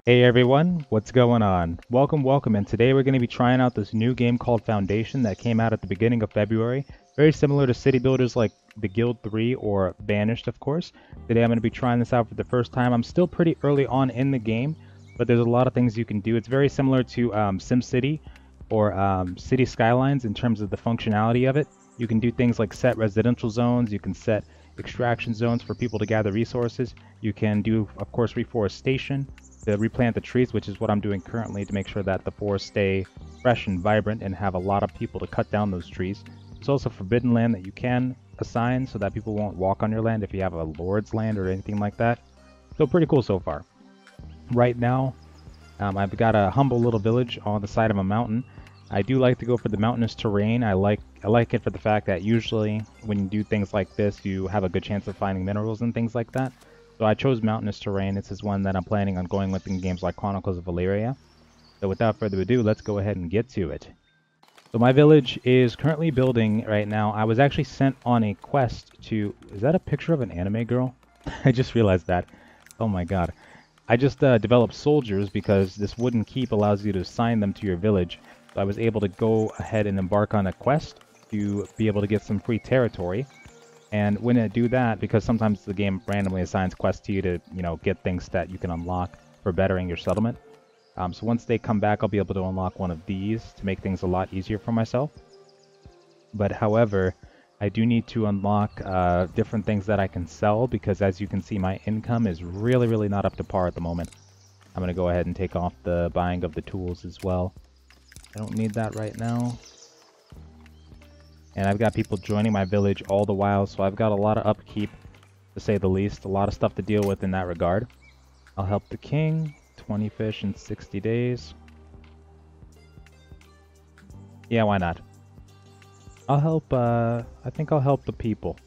Hey everyone, what's going on? Welcome, and today we're going to be trying out this new game called Foundation that came out at the beginning of February. Very similar to city builders like the Guild 3 or Banished, of course. Today I'm going to be trying this out for the first time. I'm still pretty early on in the game, but there's a lot of things you can do. It's very similar to SimCity or City Skylines in terms of the functionality of it. You can do things like set residential zones, you can set extraction zones for people to gather resources. You can do, of course, reforestation to replant the trees, which is what I'm doing currently to make sure that the forests stay fresh and vibrant and have a lot of people to cut down those trees. There's also forbidden land that you can assign so that people won't walk on your land if you have a lord's land or anything like that. So pretty cool so far. Right now, I've got a humble little village on the side of a mountain. I do like to go for the mountainous terrain. I like it for the fact that usually when you do things like this, you have a good chance of finding minerals and things like that. So I chose mountainous terrain. This is one that I'm planning on going with in games like Chronicles of Valeria. So without further ado, let's go ahead and get to it. So my village is currently building right now. I was actually sent on a quest to... Is that a picture of an anime girl? I just realized that. Oh my god. I just developed soldiers because this wooden keep allows you to assign them to your village. So I was able to go ahead and embark on a quest to be able to get some free territory. And when I do that, because sometimes the game randomly assigns quests to you to, get things that you can unlock for bettering your settlement. So once they come back, I'll be able to unlock one of these to make things a lot easier for myself. But however, I do need to unlock different things that I can sell because as you can see, my income is really not up to par at the moment. I'm going to go ahead and take off the buying of the tools as well. I don't need that right now. And I've got people joining my village all the while, so I've got a lot of upkeep, to say the least. A lot of stuff to deal with in that regard. I'll help the king. 20 fish in 60 days. Yeah, why not? I'll help, I think I'll help the people.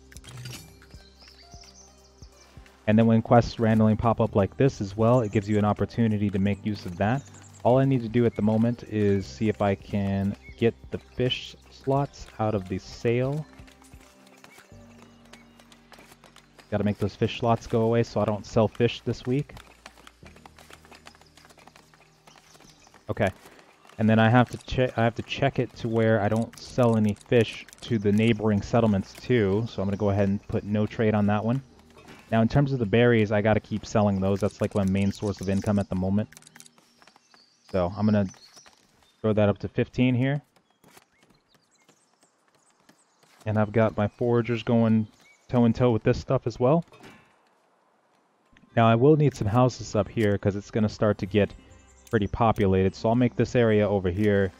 And then when quests randomly pop up like this as well, it gives you an opportunity to make use of that. All I need to do at the moment is see if I can get the fish slots out of the sale. Gotta make those fish slots go away so I don't sell fish this week. Okay. And then I have to check it to where I don't sell any fish to the neighboring settlements too. So I'm gonna go ahead and put no trade on that one. Now in terms of the berries, I gotta keep selling those. That's like my main source of income at the moment. So I'm gonna throw that up to 15 here. And I've got my foragers going toe-in-toe with this stuff as well. Now I will need some houses up here because it's going to start to get pretty populated. So I'll make this area over here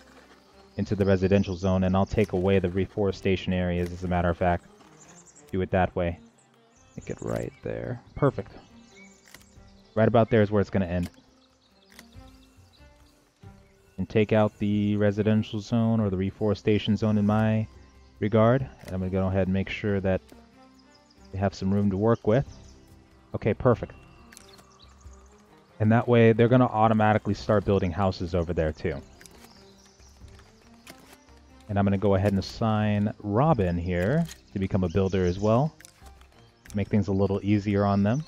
into the residential zone and I'll take away the reforestation areas as a matter of fact. Do it that way. Make it right there. Perfect. Right about there is where it's going to end. And take out the residential zone or the reforestation zone in my regard, and I'm going to go ahead and make sure that they have some room to work with. Okay, perfect. And that way they're going to automatically start building houses over there too. And I'm going to go ahead and assign Robin here to become a builder as well. Make things a little easier on them.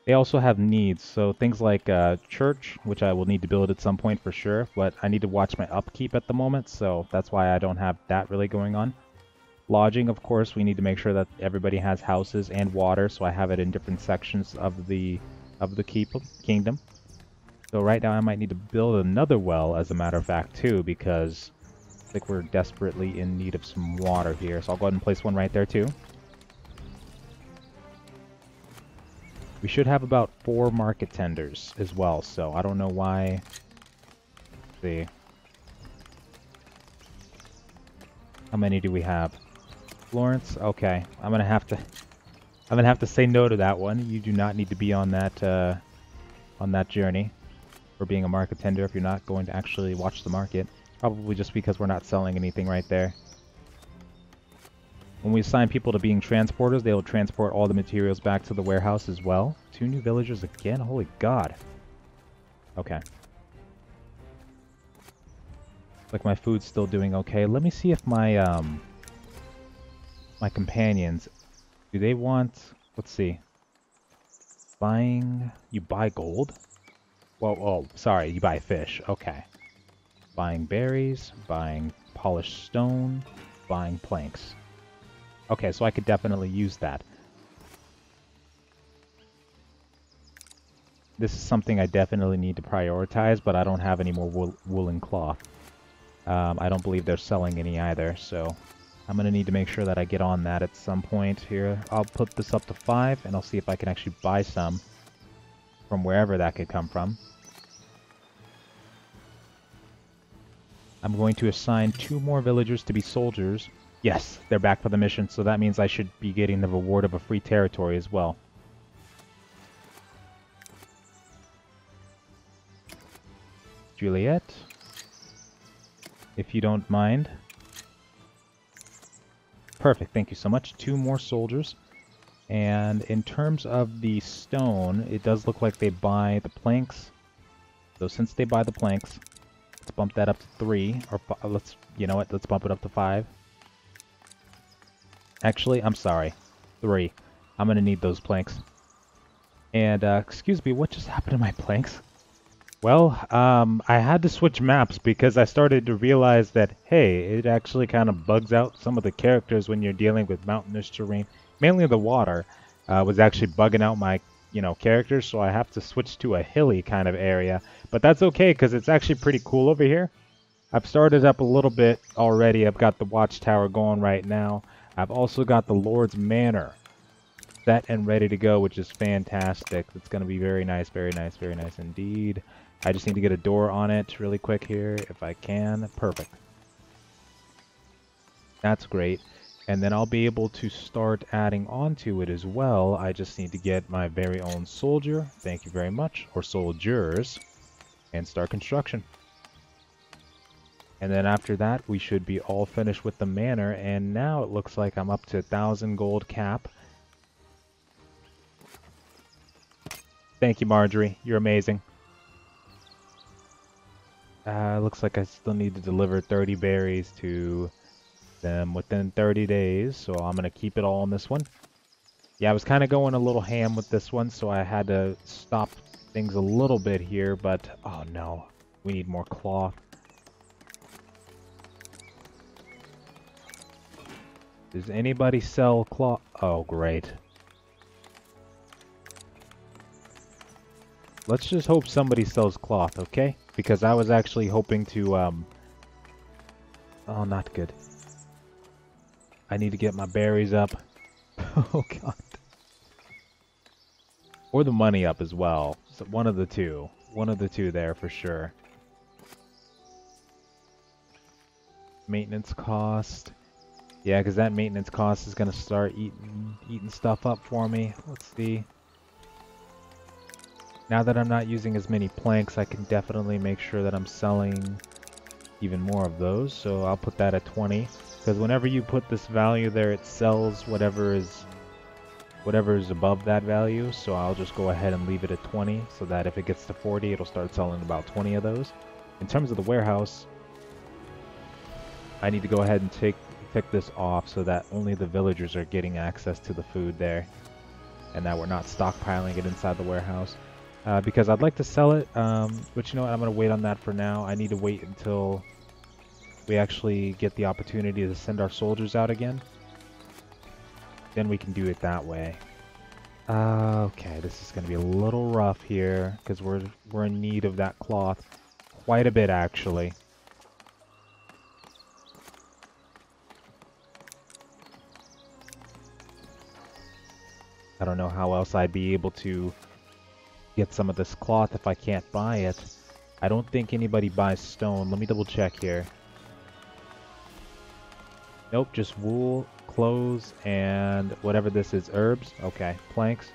They also have needs, so things like church, which I will need to build at some point for sure, but I need to watch my upkeep at the moment, so that's why I don't have that really going on. Lodging, of course, we need to make sure that everybody has houses and water, so I have it in different sections of the kingdom. So right now I might need to build another well, as a matter of fact, too, because I think we're desperately in need of some water here, so I'll go ahead and place one right there, too. We should have about 4 market tenders as well, so I don't know why. Let's see. How many do we have? Florence? Okay. I'm gonna have to say no to that one. You do not need to be on that journey for being a market tender if you're not going to actually watch the market. Probably just because we're not selling anything right there. When we assign people to being transporters, they will transport all the materials back to the warehouse as well. 2 new villagers again? Holy god. Okay. Like my food's still doing okay. Let me see if my my companions, do they want, let's see. Buying, you buy gold? Well, oh, sorry, you buy fish. Okay. Buying berries, buying polished stone, buying planks. Okay, so I could definitely use that. This is something I definitely need to prioritize, but I don't have any more woolen cloth. I don't believe they're selling any either, so I'm going to need to make sure that I get on that at some point here. I'll put this up to 5, and I'll see if I can actually buy some from wherever that could come from. I'm going to assign 2 more villagers to be soldiers. Yes, they're back for the mission, so that means I should be getting the reward of a free territory as well. Juliet, if you don't mind. Perfect, thank you so much. 2 more soldiers. And in terms of the stone, it does look like they buy the planks. So since they buy the planks, let's bump that up to 3, or let's, you know what, let's bump it up to 5. Actually, I'm sorry, 3. I'm gonna need those planks. And, excuse me, what just happened to my planks? Well, I had to switch maps because I started to realize that, hey, it actually kind of bugs out some of the characters when you're dealing with mountainous terrain. Mainly the water was actually bugging out my, characters, so I have to switch to a hilly kind of area. But that's okay, because it's actually pretty cool over here. I've started up a little bit already. I've got the watchtower going right now. I've also got the Lord's Manor set and ready to go, which is fantastic. It's going to be very nice, very nice, very nice indeed. I just need to get a door on it really quick here, if I can. Perfect. That's great. And then I'll be able to start adding on to it as well. I just need to get my very own soldier, thank you very much, or soldiers, and start construction. And then after that, we should be all finished with the manor, and now it looks like I'm up to 1,000 gold cap. Thank you, Marjorie. You're amazing. Looks like I still need to deliver 30 berries to them within 30 days, so I'm going to keep it all on this one. Yeah, I was kind of going a little ham with this one, so I had to stop things a little bit here, but oh no, we need more cloth. Does anybody sell cloth? Oh, great. Let's just hope somebody sells cloth, okay? Because I was actually hoping to, oh, not good. I need to get my berries up. Oh, God. Or the money up as well. So one of the two. One of the two there for sure. Maintenance cost. Yeah, because that maintenance cost is going to start eating stuff up for me. Let's see. Now that I'm not using as many planks, I can definitely make sure that I'm selling even more of those. So I'll put that at 20. Because whenever you put this value there, it sells whatever is above that value. So I'll just go ahead and leave it at 20. So that if it gets to 40, it'll start selling about 20 of those. In terms of the warehouse, I need to go ahead and pick this off so that only the villagers are getting access to the food there. And that we're not stockpiling it inside the warehouse. Because I'd like to sell it, but you know what, I'm going to wait on that for now. I need to wait until we actually get the opportunity to send our soldiers out again. Then we can do it that way. Okay, this is going to be a little rough here, because we're in need of that cloth quite a bit, actually. I don't know how else I'd be able to get some of this cloth if I can't buy it. I don't think anybody buys stone. Let me double check here. Nope, just wool, clothes, and whatever this is, herbs. Okay, planks,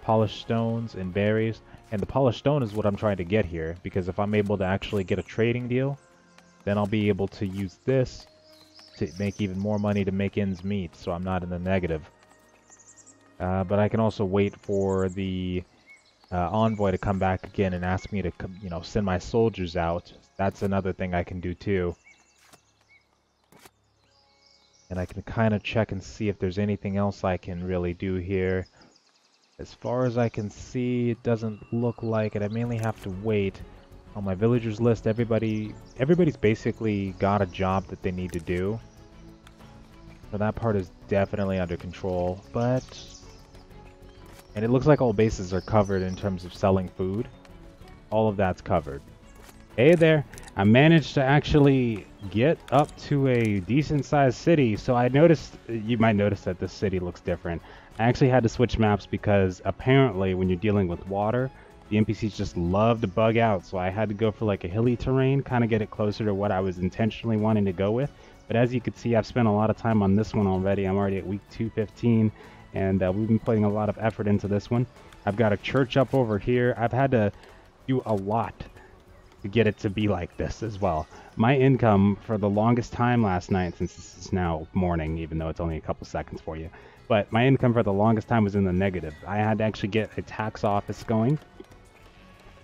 polished stones, and berries. And the polished stone is what I'm trying to get here, because if I'm able to actually get a trading deal, then I'll be able to use this to make even more money to make ends meet, so I'm not in the negative. But I can also wait for the envoy to come back again and ask me to, send my soldiers out. That's another thing I can do too. And I can kind of check and see if there's anything else I can really do here. As far as I can see, it doesn't look like it. I mainly have to wait. On my villagers list, everybody's basically got a job that they need to do. So that part is definitely under control, and it looks like all bases are covered in terms of selling food. All of that's covered. Hey there, I managed to actually get up to a decent sized city. So I noticed, you might notice that this city looks different. I actually had to switch maps because apparently when you're dealing with water, the NPCs just love to bug out. So I had to go for like a hilly terrain, kind of get it closer to what I was intentionally wanting to go with. But as you can see, I've spent a lot of time on this one already. I'm already at week 215, and we've been putting a lot of effort into this one. I've got a church up over here. I've had to do a lot to get it to be like this as well. My income for the longest time last night, since this is now morning, even though it's only a couple seconds for you, but my income for the longest time was in the negative. I had to actually get a tax office going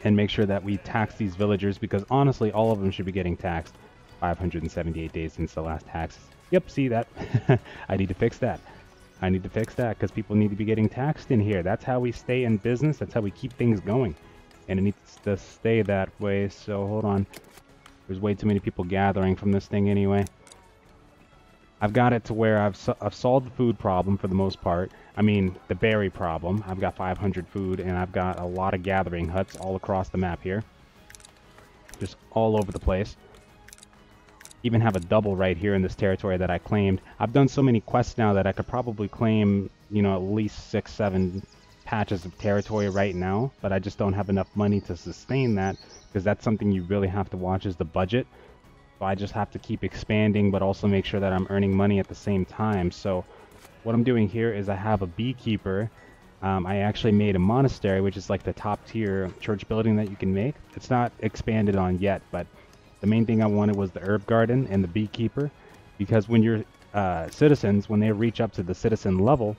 and make sure that we tax these villagers, because honestly, all of them should be getting taxed. 578 days since the last taxes. Yep, see that? I need to fix that. I need to fix that because people need to be getting taxed in here. That's how we stay in business. That's how we keep things going. And it needs to stay that way. So hold on. There's way too many people gathering from this thing anyway. I've got it to where I've solved the food problem for the most part. I mean, the berry problem. I've got 500 food, and I've got a lot of gathering huts all across the map here. Just all over the place. Even have a double right here in this territory that I claimed. I've done so many quests now that I could probably claim, you know, at least 6-7 patches of territory right now, but I just don't have enough money to sustain that, because that's something you really have to watch, is the budget. So I just have to keep expanding, but also make sure that I'm earning money at the same time. So what I'm doing here is I have a beekeeper. I actually made a monastery, which is like the top tier church building that you can make. It's not expanded on yet, but the main thing I wanted was the herb garden and the beekeeper, because when your citizens, when they reach up to the citizen level,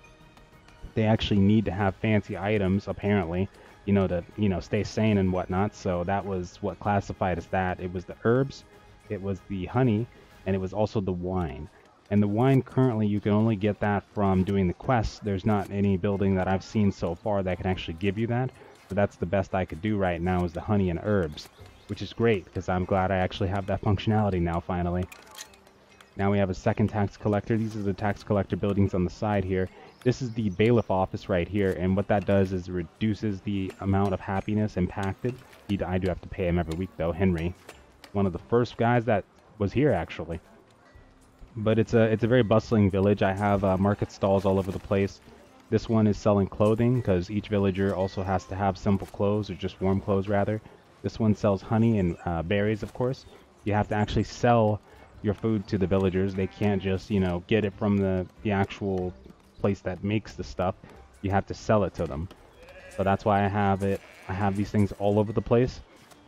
they actually need to have fancy items, apparently, you know, to, you know, stay sane and whatnot. So that was what classified as that. It was the herbs, it was the honey, and it was also the wine. And the wine, currently, you can only get that from doing the quests. There's not any building that I've seen so far that can actually give you that. So that's the best I could do right now, is the honey and herbs. Which is great, because I'm glad I actually have that functionality now, finally. Now we have a second tax collector. These are the tax collector buildings on the side here. This is the bailiff office right here, and what that does is reduces the amount of happiness impacted. I do have to pay him every week, though. Henry, one of the first guys that was here, actually. But it's a very bustling village. I have market stalls all over the place. This one is selling clothing, because each villager also has to have simple clothes, or just warm clothes, rather. This one sells honey and berries, of course. You have to actually sell your food to the villagers. They can't just, you know, get it from the actual place that makes the stuff. You have to sell it to them. So that's why I have it. I have these things all over the place,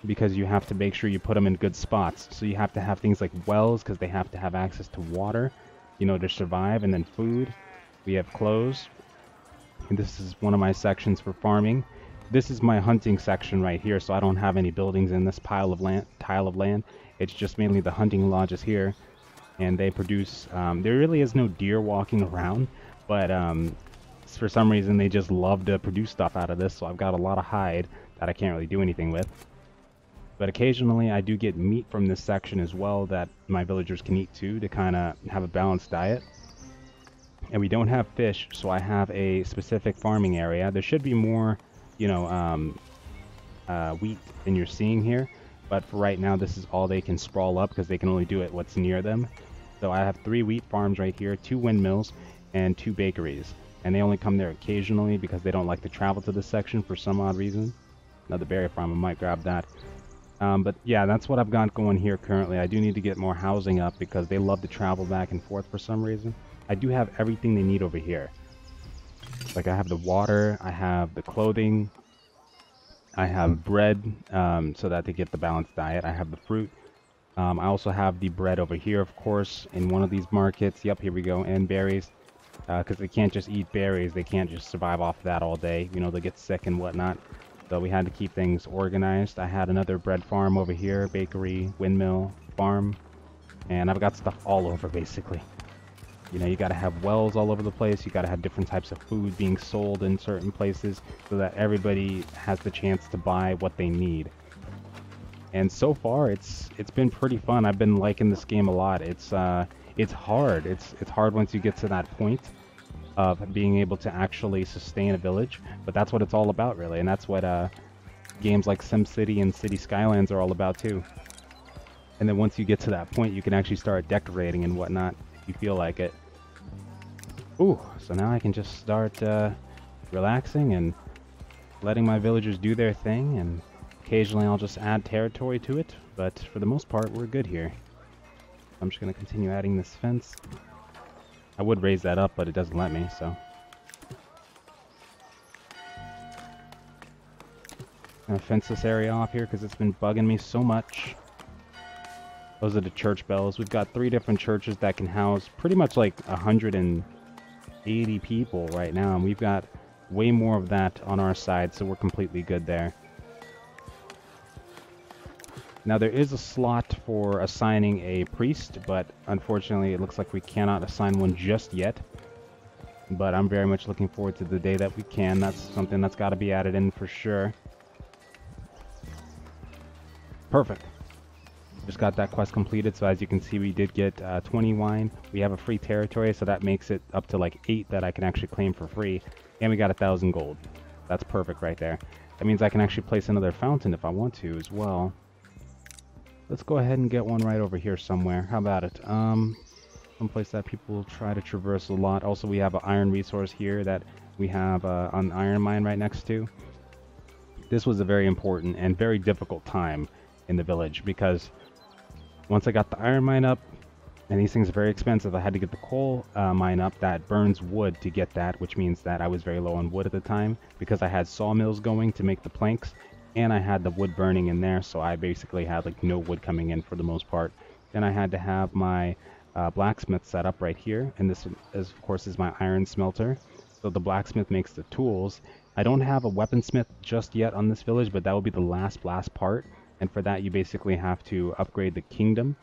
because you have to make sure you put them in good spots. So you have to have things like wells, because they have to have access to water, you know, to survive, and then food. We have clothes. And this is one of my sections for farming. This is my hunting section right here, so I don't have any buildings in this tile of land. It's just mainly the hunting lodges here, and they produce, there really is no deer walking around, but for some reason they just love to produce stuff out of this, so I've got a lot of hide that I can't really do anything with. But occasionally I do get meat from this section as well that my villagers can eat too, to kind of have a balanced diet. And we don't have fish, so I have a specific farming area. There should be more, you know, wheat than you're seeing here, but for right now this is all they can sprawl up, because they can only do it what's near them. So I have 3 wheat farms right here, 2 windmills, and 2 bakeries, and they only come there occasionally because they don't like to travel to this section for some odd reason. Another berry farm, I might grab that. But yeah, that's what I've got going here currently. I do need to get more housing up, because they love to travel back and forth for some reason. I do have everything they need over here. Like, I have the water, I have the clothing, I have bread, so that they get the balanced diet. I have the fruit. I also have the bread over here, of course, in one of these markets. Yep, here we go. And berries, because they can't just eat berries. They can't just survive off of that all day. You know, they get sick and whatnot. So we had to keep things organized. I had another bread farm over here, bakery, windmill, farm, and I've got stuff all over, basically. You know, you got to have wells all over the place. You got to have different types of food being sold in certain places so that everybody has the chance to buy what they need. And so far, it's been pretty fun. I've been liking this game a lot. It's hard. It's hard once you get to that point of being able to actually sustain a village. But that's what it's all about, really. And that's what games like SimCity and City Skylines are all about too. And then once you get to that point, you can actually start decorating and whatnot if you feel like it. Ooh, so now I can just start relaxing and letting my villagers do their thing, and occasionally I'll just add territory to it, but for the most part we're good here. I'm just going to continue adding this fence. I would raise that up, but it doesn't let me, so. I'm going to fence this area off here because it's been bugging me so much. Those are the church bells. We've got 3 different churches that can house pretty much like 180 people right now, and we've got way more of that on our side, so we're completely good there. Now there is a slot for assigning a priest, but unfortunately it looks like we cannot assign one just yet. But I'm very much looking forward to the day that we can. That's something that's got to be added in for sure. Perfect. Just got that quest completed, so as you can see we did get 20 wine. We have a free territory, so that makes it up to like 8 that I can actually claim for free. And we got 1,000 gold. That's perfect right there. That means I can actually place another fountain if I want to as well. Let's go ahead and get one right over here somewhere. How about it? Someplace that people try to traverse a lot. Also, we have an iron resource here that we have an iron mine right next to. This was a very important and very difficult time in the village because once I got the iron mine up, and these things are very expensive, I had to get the coal mine up that burns wood to get that, which means that I was very low on wood at the time because I had sawmills going to make the planks, and I had the wood burning in there, so I basically had like no wood coming in for the most part. Then I had to have my blacksmith set up right here, and this is, of course, is my iron smelter. So the blacksmith makes the tools. I don't have a weaponsmith just yet on this village, but that will be the last part. And for that, you basically have to upgrade the kingdom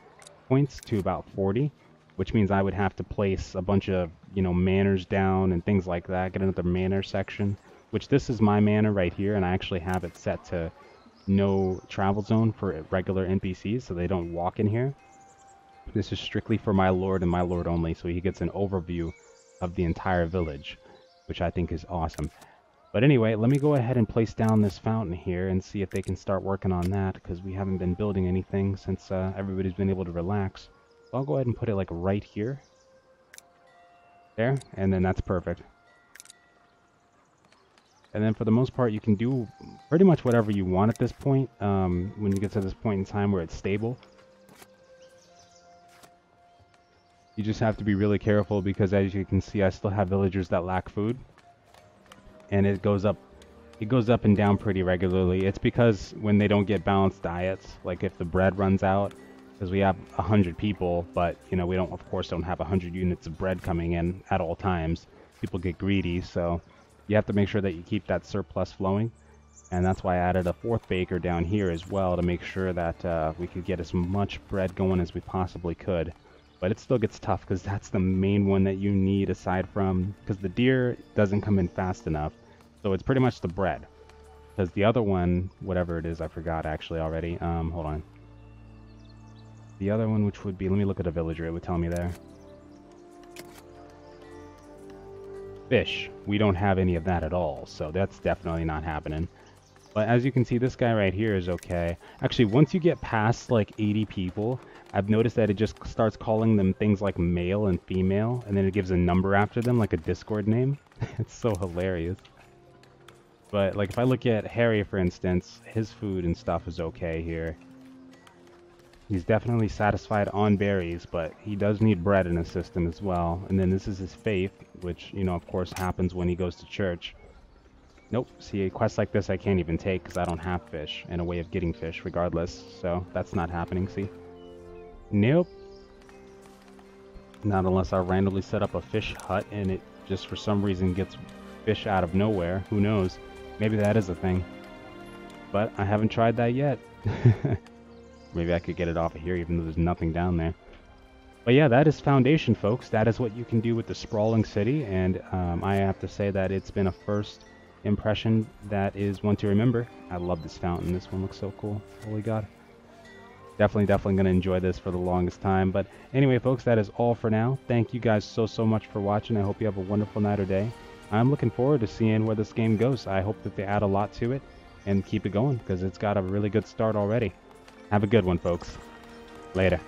points to about 40, which means I would have to place a bunch of, you know, manors down and things like that, get another manor section, which this is my manor right here, and I actually have it set to no travel zone for regular NPCs, so they don't walk in here. This is strictly for my lord and my lord only, so he gets an overview of the entire village, which I think is awesome. But anyway, let me go ahead and place down this fountain here and see if they can start working on that, because we haven't been building anything since everybody's been able to relax. So I'll go ahead and put it like right here. There, and then that's perfect. And then for the most part, you can do pretty much whatever you want at this point, when you get to this point in time where it's stable. You just have to be really careful because, as you can see, I still have villagers that lack food. And it goes up and down pretty regularly. It's because when they don't get balanced diets, like if the bread runs out, because we have 100 people, but you know, we don't, of course, don't have 100 units of bread coming in at all times. People get greedy, so you have to make sure that you keep that surplus flowing. And that's why I added a 4th baker down here as well, to make sure that we could get as much bread going as we possibly could. But it still gets tough because that's the main one that you need, aside from, because the deer doesn't come in fast enough. So it's pretty much the bread. Because the other one, whatever it is, I forgot actually already. Hold on. The other one, which would be, let me look at a villager, it would tell me there. Fish. We don't have any of that at all, so that's definitely not happening. But as you can see, this guy right here is okay. Actually, once you get past like 80 people, I've noticed that it just starts calling them things like male and female, and then it gives a number after them, like a Discord name. It's so hilarious. But like if I look at Harry, for instance, his food and stuff is okay here. He's definitely satisfied on berries, but he does need bread in his system as well. And then this is his faith, which, you know, of course happens when he goes to church. Nope, see, a quest like this I can't even take because I don't have fish and a way of getting fish regardless. So that's not happening, see? Nope. Not unless I randomly set up a fish hut and it just for some reason gets fish out of nowhere. Who knows? Maybe that is a thing. But I haven't tried that yet. Maybe I could get it off of here even though there's nothing down there. But yeah, that is Foundation, folks. That is what you can do with the sprawling city, and I have to say that it's been a first impression that is one to remember. I love this fountain. This one looks so cool. Holy God. Definitely going to enjoy this for the longest time. But anyway, folks, that is all for now. Thank you guys so much for watching. I hope you have a wonderful night or day. I'm looking forward to seeing where this game goes. I hope that they add a lot to it and keep it going because it's got a really good start already. Have a good one, folks. Later.